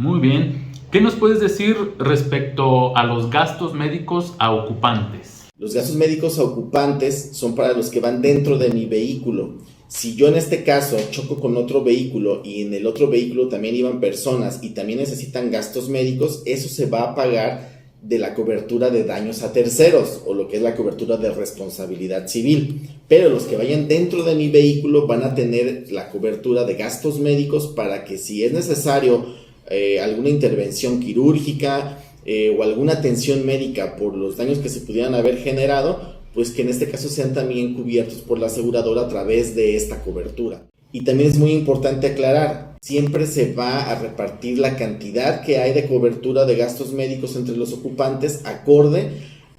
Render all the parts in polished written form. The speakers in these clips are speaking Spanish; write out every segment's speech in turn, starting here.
Muy bien. ¿Qué nos puedes decir respecto a los gastos médicos a ocupantes? Los gastos médicos a ocupantes son para los que van dentro de mi vehículo. Si yo en este caso choco con otro vehículo y en el otro vehículo también iban personas y también necesitan gastos médicos, eso se va a pagar de la cobertura de daños a terceros o lo que es la cobertura de responsabilidad civil. Pero los que vayan dentro de mi vehículo van a tener la cobertura de gastos médicos para que si es necesario alguna intervención quirúrgica o alguna atención médica por los daños que se pudieran haber generado, pues que en este caso sean también cubiertos por la aseguradora a través de esta cobertura. Y también es muy importante aclarar, siempre se va a repartir la cantidad que hay de cobertura de gastos médicos entre los ocupantes acorde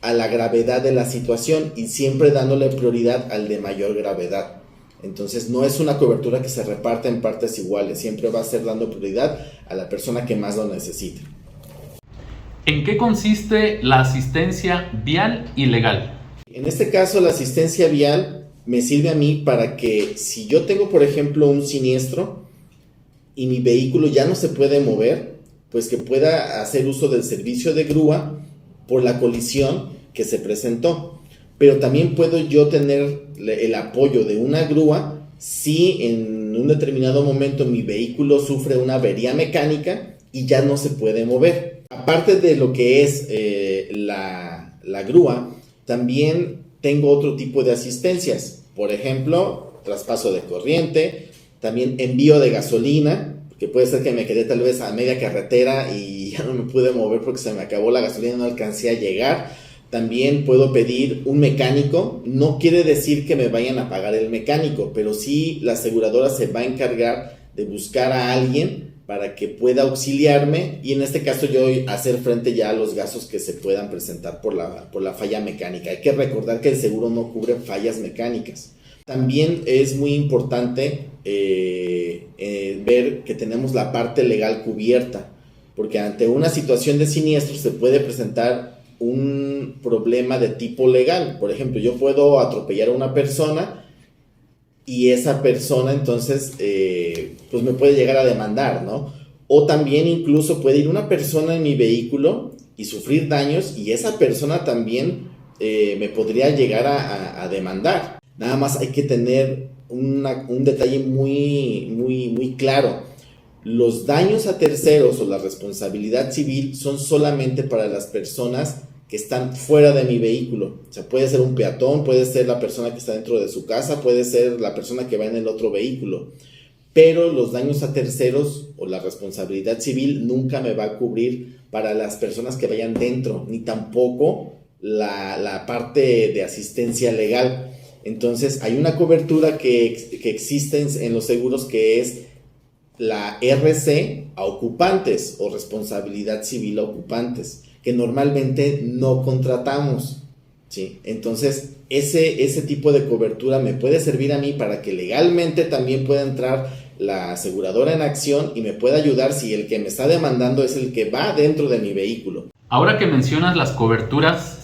a la gravedad de la situación y siempre dándole prioridad al de mayor gravedad. Entonces no es una cobertura que se reparta en partes iguales, siempre va a ser dando prioridad a la persona que más lo necesite. ¿En qué consiste la asistencia vial y legal? En este caso, la asistencia vial me sirve a mí para que si yo tengo, por ejemplo, un siniestro y mi vehículo ya no se puede mover, pues que pueda hacer uso del servicio de grúa por la colisión que se presentó. Pero también puedo yo tener el apoyo de una grúa si en un determinado momento mi vehículo sufre una avería mecánica y ya no se puede mover. Aparte de lo que es la grúa, también tengo otro tipo de asistencias. Por ejemplo, traspaso de corriente, también envío de gasolina, que puede ser que me quedé tal vez a media carretera y ya no me pude mover porque se me acabó la gasolina, no alcancé a llegar. También puedo pedir un mecánico, no quiere decir que me vayan a pagar el mecánico, pero sí la aseguradora se va a encargar de buscar a alguien para que pueda auxiliarme y en este caso yo hacer frente ya a los gastos que se puedan presentar por la falla mecánica. Hay que recordar que el seguro no cubre fallas mecánicas. También es muy importante ver que tenemos la parte legal cubierta, porque ante una situación de siniestro se puede presentar un problema de tipo legal. Por ejemplo, yo puedo atropellar a una persona y esa persona entonces pues me puede llegar a demandar, ¿no? O también incluso puede ir una persona en mi vehículo y sufrir daños y esa persona también me podría llegar a demandar. Nada más hay que tener un detalle muy claro. Los daños a terceros o la responsabilidad civil son solamente para las personas que están fuera de mi vehículo. O sea, puede ser un peatón, puede ser la persona que está dentro de su casa, puede ser la persona que va en el otro vehículo. Pero los daños a terceros o la responsabilidad civil nunca me va a cubrir para las personas que vayan dentro, ni tampoco la parte de asistencia legal. Entonces, hay una cobertura que existe en los seguros que es la RC a ocupantes o responsabilidad civil a ocupantes, que normalmente no contratamos, ¿sí? Entonces, ese tipo de cobertura me puede servir a mí para que legalmente también pueda entrar la aseguradora en acción y me pueda ayudar si el que me está demandando es el que va dentro de mi vehículo. Ahora que mencionas las coberturas,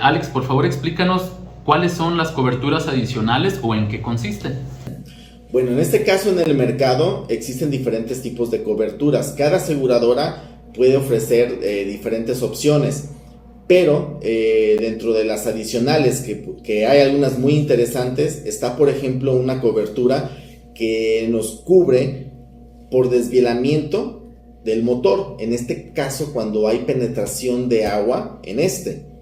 Alex, por favor explícanos cuáles son las coberturas adicionales o en qué consisten. Bueno, en este caso en el mercado existen diferentes tipos de coberturas. Cada aseguradora puede ofrecer diferentes opciones, pero dentro de las adicionales que hay algunas muy interesantes, está por ejemplo una cobertura que nos cubre por desvielamiento del motor, en este caso cuando hay penetración de agua en este.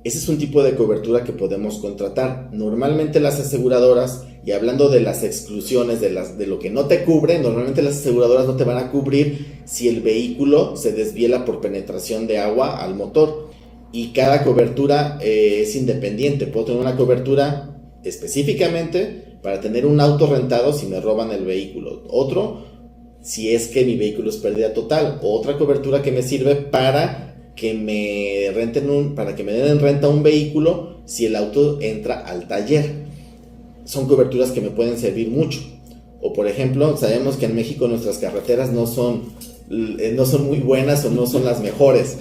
Ese es un tipo de cobertura que podemos contratar. Normalmente las aseguradoras, y hablando de las exclusiones, de lo que no te cubre, normalmente las aseguradoras no te van a cubrir si el vehículo se desviela por penetración de agua al motor. Y cada cobertura es independiente. Puedo tener una cobertura específicamente para tener un auto rentado si me roban el vehículo. Otro, si es que mi vehículo es pérdida total. Otra cobertura que me sirve para que me den en renta un vehículo si el auto entra al taller. Son coberturas que me pueden servir mucho. O por ejemplo, sabemos que en México nuestras carreteras no son muy buenas o no son las mejores.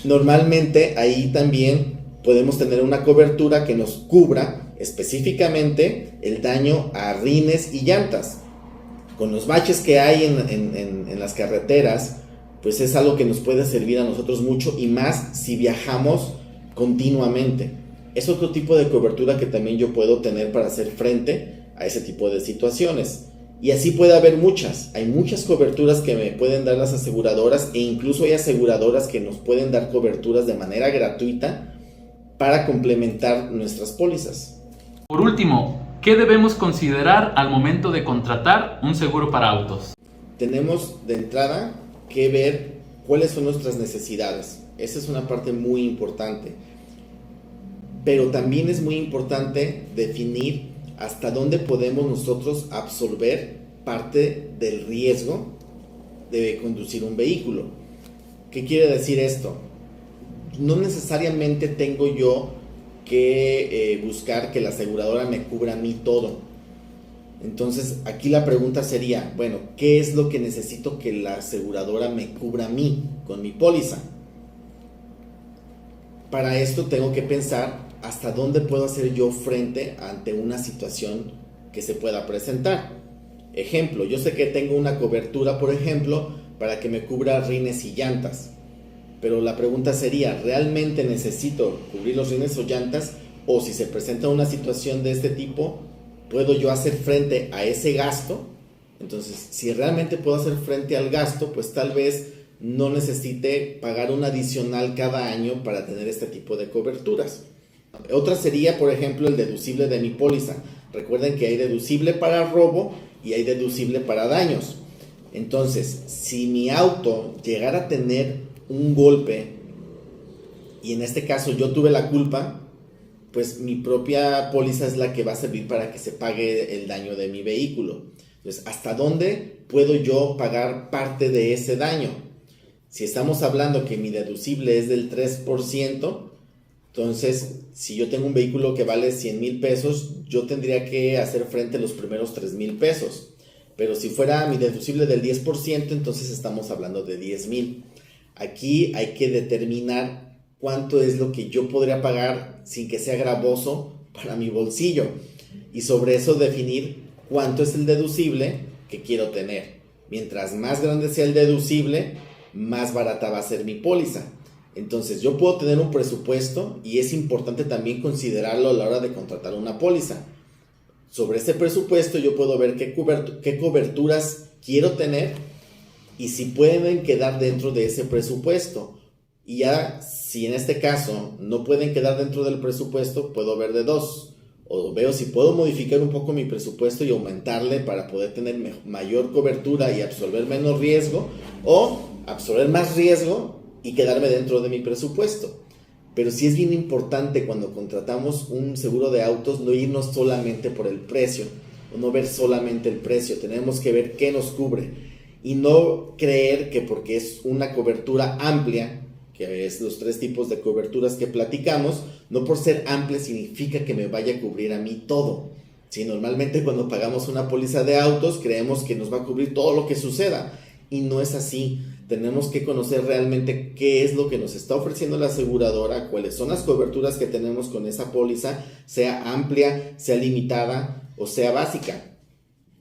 Normalmente ahí también podemos tener una cobertura que nos cubra específicamente el daño a rines y llantas. Con los baches que hay en las carreteras, pues es algo que nos puede servir a nosotros mucho, y más si viajamos continuamente. Es otro tipo de cobertura que también yo puedo tener para hacer frente a ese tipo de situaciones. Y así puede haber muchas. Hay muchas coberturas que me pueden dar las aseguradoras, e incluso hay aseguradoras que nos pueden dar coberturas de manera gratuita para complementar nuestras pólizas. Por último, ¿qué debemos considerar al momento de contratar un seguro para autos? Tenemos de entrada que ver cuáles son nuestras necesidades. Esa es una parte muy importante. Pero también es muy importante definir hasta dónde podemos nosotros absorber parte del riesgo de conducir un vehículo. ¿Qué quiere decir esto? No necesariamente tengo yo que buscar que la aseguradora me cubra a mí todo. Entonces aquí la pregunta sería, bueno, ¿qué es lo que necesito que la aseguradora me cubra a mí con mi póliza? Para esto tengo que pensar hasta dónde puedo hacer yo frente ante una situación que se pueda presentar. Ejemplo, yo sé que tengo una cobertura, por ejemplo, para que me cubra rines y llantas. Pero la pregunta sería, ¿realmente necesito cubrir los rines o llantas? O si se presenta una situación de este tipo, ¿puedo yo hacer frente a ese gasto? Entonces, si realmente puedo hacer frente al gasto, pues tal vez no necesite pagar un adicional cada año para tener este tipo de coberturas. Otra sería, por ejemplo, el deducible de mi póliza. Recuerden que hay deducible para robo y hay deducible para daños. Entonces, si mi auto llegara a tener un golpe, y en este caso yo tuve la culpa, pues mi propia póliza es la que va a servir para que se pague el daño de mi vehículo. Entonces, ¿hasta dónde puedo yo pagar parte de ese daño? Si estamos hablando que mi deducible es del 3%, entonces, si yo tengo un vehículo que vale 100,000 pesos, yo tendría que hacer frente a los primeros 3,000 pesos. Pero si fuera mi deducible del 10%, entonces estamos hablando de 10,000. Aquí hay que determinar cuánto es lo que yo podría pagar sin que sea gravoso para mi bolsillo. Y sobre eso definir cuánto es el deducible que quiero tener. Mientras más grande sea el deducible, más barata va a ser mi póliza. Entonces yo puedo tener un presupuesto, y es importante también considerarlo a la hora de contratar una póliza. Sobre ese presupuesto yo puedo ver qué coberturas quiero tener y si pueden quedar dentro de ese presupuesto. Y ya si en este caso no pueden quedar dentro del presupuesto, puedo ver de dos. O veo si puedo modificar un poco mi presupuesto y aumentarle para poder tener mayor cobertura y absorber menos riesgo, o absorber más riesgo y quedarme dentro de mi presupuesto. Pero sí es bien importante cuando contratamos un seguro de autos no irnos solamente por el precio, o no ver solamente el precio. Tenemos que ver qué nos cubre y no creer que porque es una cobertura amplia, que es los 3 tipos de coberturas que platicamos, no por ser amplia significa que me vaya a cubrir a mí todo. Sí, normalmente cuando pagamos una póliza de autos creemos que nos va a cubrir todo lo que suceda, y no es así. Tenemos que conocer realmente qué es lo que nos está ofreciendo la aseguradora, cuáles son las coberturas que tenemos con esa póliza, sea amplia, sea limitada o sea básica.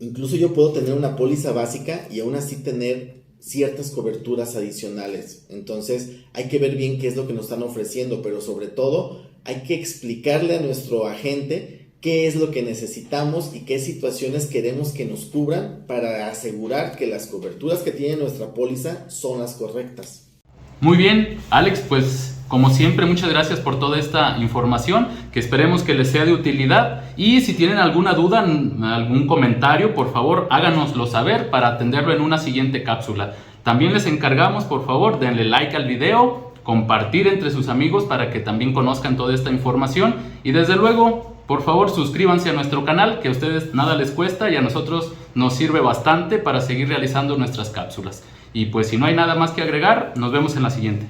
Incluso yo puedo tener una póliza básica y aún así tener ciertas coberturas adicionales. Entonces hay que ver bien qué es lo que nos están ofreciendo, pero sobre todo hay que explicarle a nuestro agente qué es lo que necesitamos y qué situaciones queremos que nos cubran para asegurar que las coberturas que tiene nuestra póliza son las correctas. Muy bien, Alex, pues como siempre, muchas gracias por toda esta información, que esperemos que les sea de utilidad. Y si tienen alguna duda, algún comentario, por favor háganoslo saber para atenderlo en una siguiente cápsula. También les encargamos, por favor, denle like al video, compartir entre sus amigos para que también conozcan toda esta información, y desde luego, por favor, suscríbanse a nuestro canal, que a ustedes nada les cuesta y a nosotros nos sirve bastante para seguir realizando nuestras cápsulas. Y pues si no hay nada más que agregar, nos vemos en la siguiente.